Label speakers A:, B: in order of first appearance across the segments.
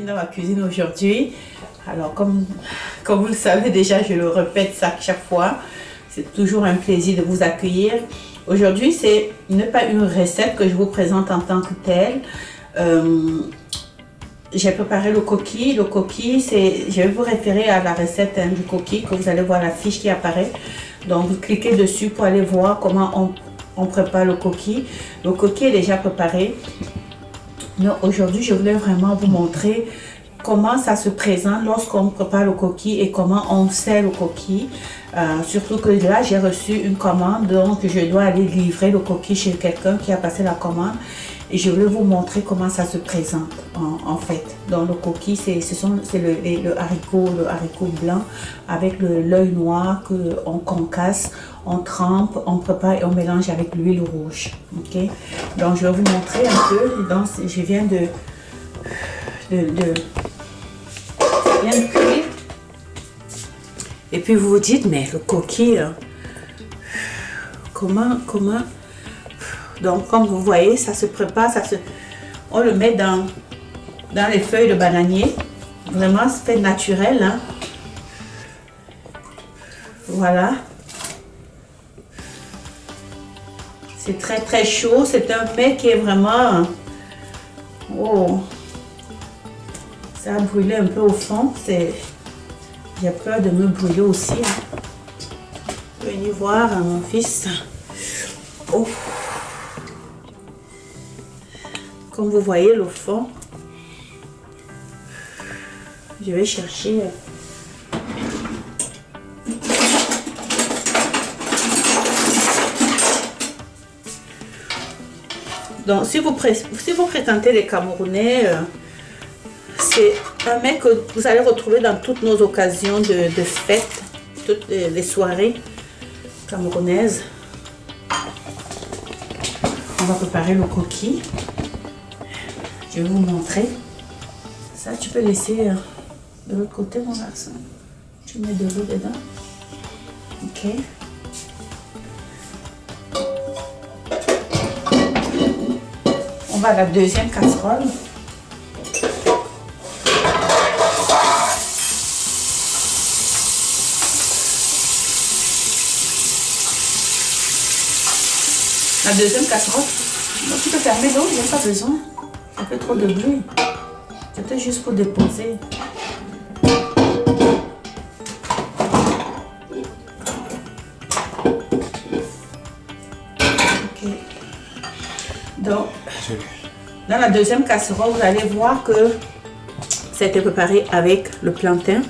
A: dans ma cuisine aujourd'hui. Alors comme vous le savez déjà, je le répète ça chaque fois, c'est toujours un plaisir de vous accueillir. Aujourd'hui, c'est pas une recette que je vous présente en tant que telle. J'ai préparé le coquille. Le coquille, je vais vous référer à la recette du coquille, que vous allez voir la fiche qui apparaît. Donc, vous cliquez dessus pour aller voir comment on prépare le coquille. Le coquille est déjà préparé. Mais aujourd'hui, je voulais vraiment vous montrer comment ça se présente lorsqu'on prépare le coquille et comment on sert le coquille. Surtout que là, j'ai reçu une commande, donc je dois aller livrer le coquille chez quelqu'un qui a passé la commande. Et je voulais vous montrer comment ça se présente en fait. Donc le coquille, c'est le haricot blanc avec l'œil noir qu'on concasse, on trempe, on prépare et on mélange avec l'huile rouge. Ok. Donc je vais vous montrer un peu. Donc je viens de cuire. Et puis vous vous dites, mais le coquille, comment. Donc, comme vous voyez, ça se prépare, on le met dans les feuilles de bananier. Vraiment, c'est fait naturel. Hein? Voilà. C'est très, très chaud. C'est un mets qui est vraiment... Oh! Ça a brûlé un peu au fond. J'ai peur de me brûler aussi. Hein? Venez voir mon fils. Oh! Comme vous voyez le fond, je vais chercher donc si vous fréquentez les Camerounais, c'est un mets que vous allez retrouver dans toutes nos occasions de fêtes, toutes les soirées camerounaises. On va préparer le coquille. Je vais vous montrer. Ça, tu peux laisser de l'autre côté, mon garçon. Tu mets de l'eau dedans. Ok. On va à la deuxième casserole. La deuxième casserole. Donc, tu peux fermer l'eau, il n'y a pas besoin. Ça fait trop de bruit. C'était juste pour déposer. Ok. Donc, dans la deuxième casserole, vous allez voir que ça a été préparé avec le plantain.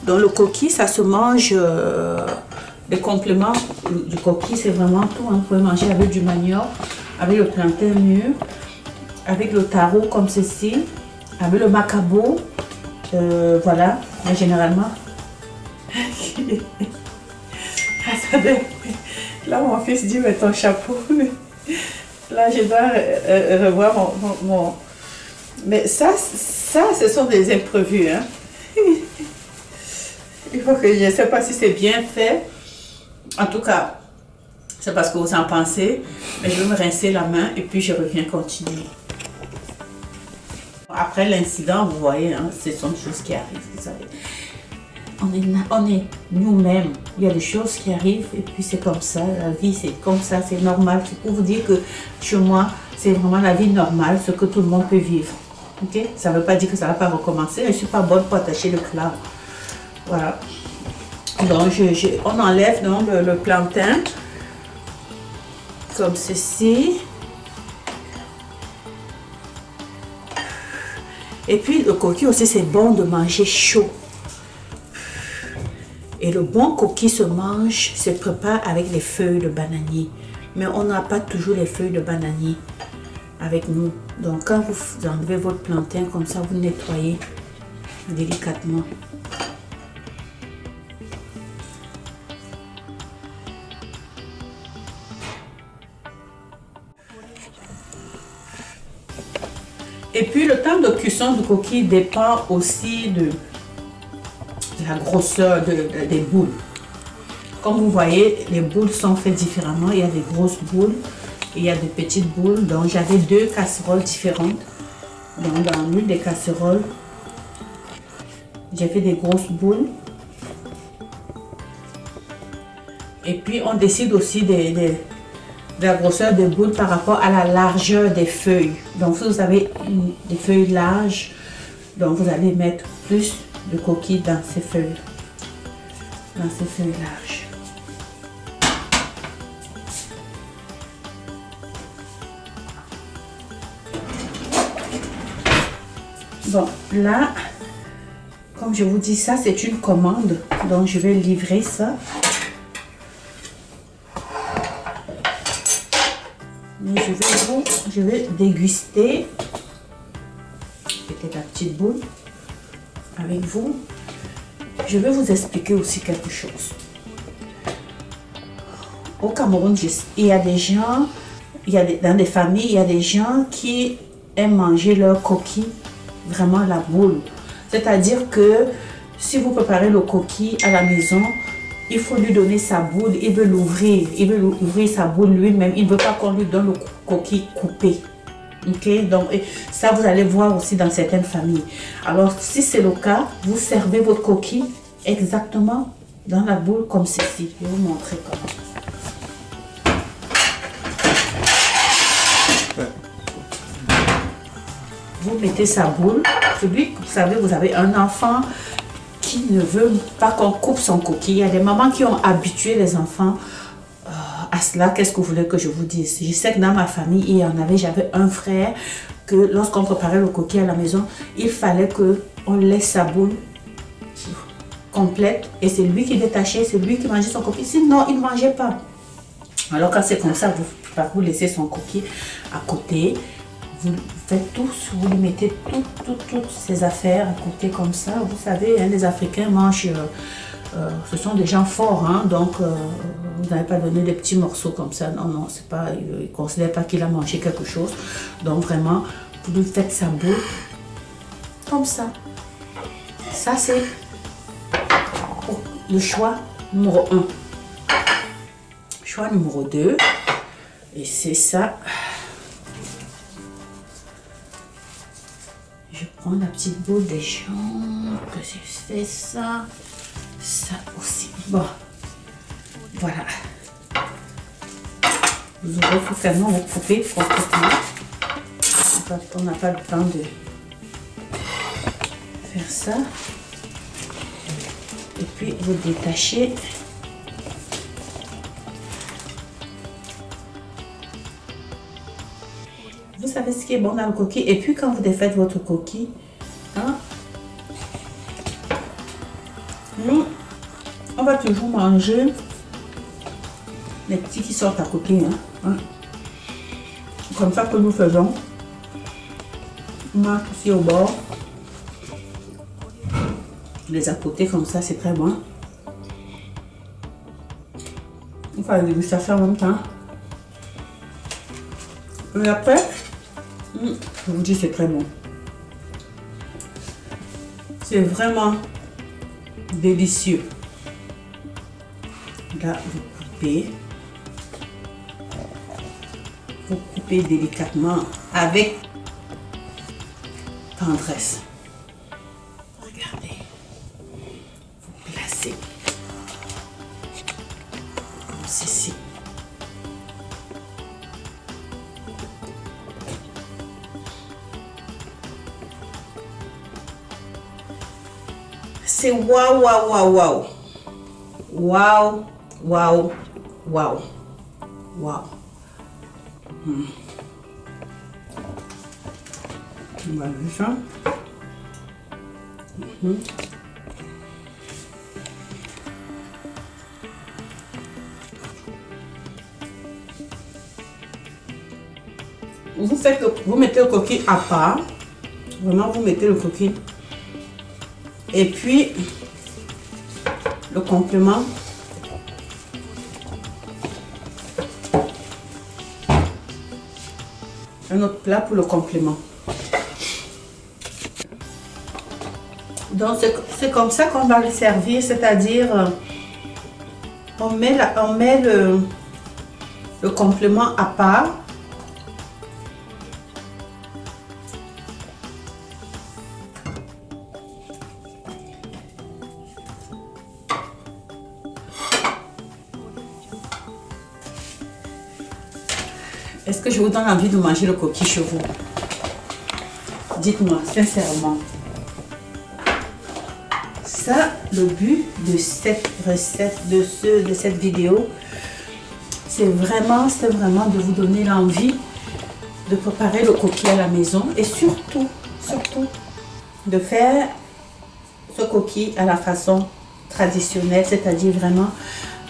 A: Donc, le coquille, ça se mange. Les compléments du coquille, c'est vraiment tout. Hein. Vous pouvez manger avec du manioc, avec le plantain mûr, avec le taro comme ceci, avec le macabo, voilà, mais généralement. Là, mon fils dit, mais ton chapeau, là, je dois revoir mon... Mais ça, ce sont des imprévus, hein. Il faut que je ne sais pas si c'est bien fait. En tout cas, c'est parce que vous en pensez, mais je vais me rincer la main et puis je reviens continuer. Après l'incident, vous voyez, hein, ce sont des choses qui arrivent, vous savez. On est nous-mêmes, il y a des choses qui arrivent et puis c'est comme ça, la vie c'est comme ça, c'est normal. C'est pour vous dire que chez moi, c'est vraiment la vie normale, ce que tout le monde peut vivre. Ok? Ça ne veut pas dire que ça ne va pas recommencer, je ne suis pas bonne pour attacher le clau. Voilà. Donc on enlève donc le plantain, comme ceci. Et puis le coquille aussi, c'est bon de manger chaud. Et le bon coquille se mange, se prépare avec les feuilles de bananier. Mais on n'a pas toujours les feuilles de bananier avec nous. Donc quand vous enlevez votre plantain comme ça, vous nettoyez délicatement. Et puis le temps de cuisson du coquille dépend aussi de la grosseur des boules. Comme vous voyez, les boules sont faites différemment. Il y a des grosses boules et il y a des petites boules. Donc j'avais deux casseroles différentes. Donc dans l'une des casseroles, J'ai fait des grosses boules. Et puis, on décide aussi de la grosseur des boules par rapport à la largeur des feuilles. Donc, si vous avez des feuilles larges, donc vous allez mettre plus de coquilles dans ces feuilles. Dans ces feuilles larges. Bon, là, comme je vous dis, ça c'est une commande, donc je vais livrer ça. Mais je vais déguster peut-être la petite boule avec vous. Je vais vous expliquer aussi quelque chose. Au Cameroun, il y a des gens, dans des familles, il y a des gens qui aiment manger leurs coquilles, vraiment la boule. C'est-à-dire que si vous préparez le coquille à la maison, il faut lui donner sa boule, il veut l'ouvrir, sa boule lui-même, il ne veut pas qu'on lui donne le coquille coupé. Ok, donc ça vous allez voir aussi dans certaines familles. Alors si c'est le cas, vous servez votre coquille exactement dans la boule comme ceci. Je vais vous montrer comment. Vous mettez sa boule. Celui, vous savez, vous avez un enfant qui ne veut pas qu'on coupe son coquille. Il y a des mamans qui ont habitué les enfants à cela. Qu'est-ce que vous voulez que je vous dise? Je sais que dans ma famille, j'avais un frère que lorsqu'on préparait le coquille à la maison, il fallait qu'on laisse sa boule complète et c'est lui qui détachait, c'est lui qui mangeait son coquille. Sinon, il ne mangeait pas. Alors quand c'est comme ça, vous laissez son coquille à côté. Vous faites tout, vous lui mettez toutes ces affaires à côté comme ça. Vous savez, hein, les Africains mangent, ce sont des gens forts, hein, donc vous n'allez pas donner des petits morceaux comme ça. Non, non, c'est pas, ils ne considèrent pas qu'il a mangé quelque chose. Donc vraiment, vous lui faites sa boule comme ça. Ça, c'est le choix numéro 1. Choix numéro 2. Et c'est ça. Je prends la petite boule des jambes, que j'ai fait ça, ça aussi. Bon, voilà. Vous aurez totalement vous couper complètement. On n'a pas le temps de faire ça. Et puis vous détachez. Vous savez ce qui est bon dans le coquille. Et puis quand vous défaites votre coquille, hein, nous, on va toujours manger les petits qui sortent à côté. Hein. Comme ça que nous faisons. On marque ici au bord. Les à côté comme ça, c'est très bon. On fait la dégustation en même temps. Et après, je vous dis, c'est très bon. C'est vraiment délicieux. Là, vous coupez. Vous coupez délicatement avec tendresse. Regardez. Vous placez comme ceci. C'est waouh, waouh, waouh, waouh. Waouh, waouh, waouh. Waouh. On va le faire. Vous mettez le coquille à part. Vraiment, vous mettez le coquille. Et puis, le complément. Un autre plat pour le complément. Donc, c'est comme ça qu'on va le servir, c'est-à-dire, on met le complément à part. Est-ce que je vous donne envie de manger le coquille chez vous? Dites-moi sincèrement. Ça, le but de cette recette, de cette vidéo, c'est vraiment de vous donner l'envie de préparer le coquille à la maison et surtout de faire ce coquille à la façon traditionnelle, c'est-à-dire vraiment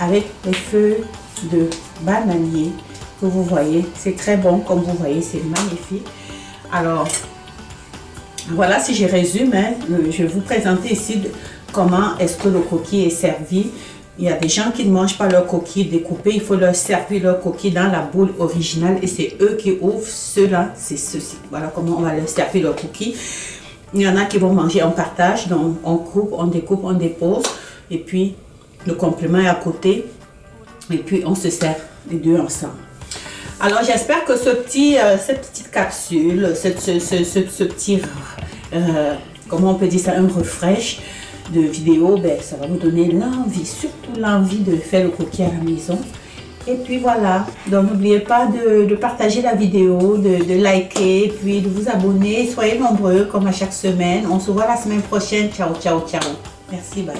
A: avec les feuilles de bananier que vous voyez. C'est très bon, comme vous voyez, c'est magnifique. Alors, voilà, si je résume, hein, je vais vous présenter ici comment est-ce que le coquille est servi. Il y a des gens qui ne mangent pas leur coquille découpé, il faut leur servir leur coquille dans la boule originale et c'est eux qui ouvrent ceux-là, c'est ceci. Voilà comment on va leur servir leur coquille. Il y en a qui vont manger en partage, donc on coupe, on découpe, on dépose et puis le complément est à côté et puis on se sert les deux ensemble. Alors j'espère que cette petite capsule, ce petit, comment on peut dire ça, un refresh de vidéo, ben, ça va vous donner l'envie, surtout l'envie de faire le coquille à la maison. Et puis voilà, donc n'oubliez pas de partager la vidéo, de liker, puis de vous abonner. Soyez nombreux comme à chaque semaine. On se voit la semaine prochaine. Ciao, ciao, ciao. Merci, bye.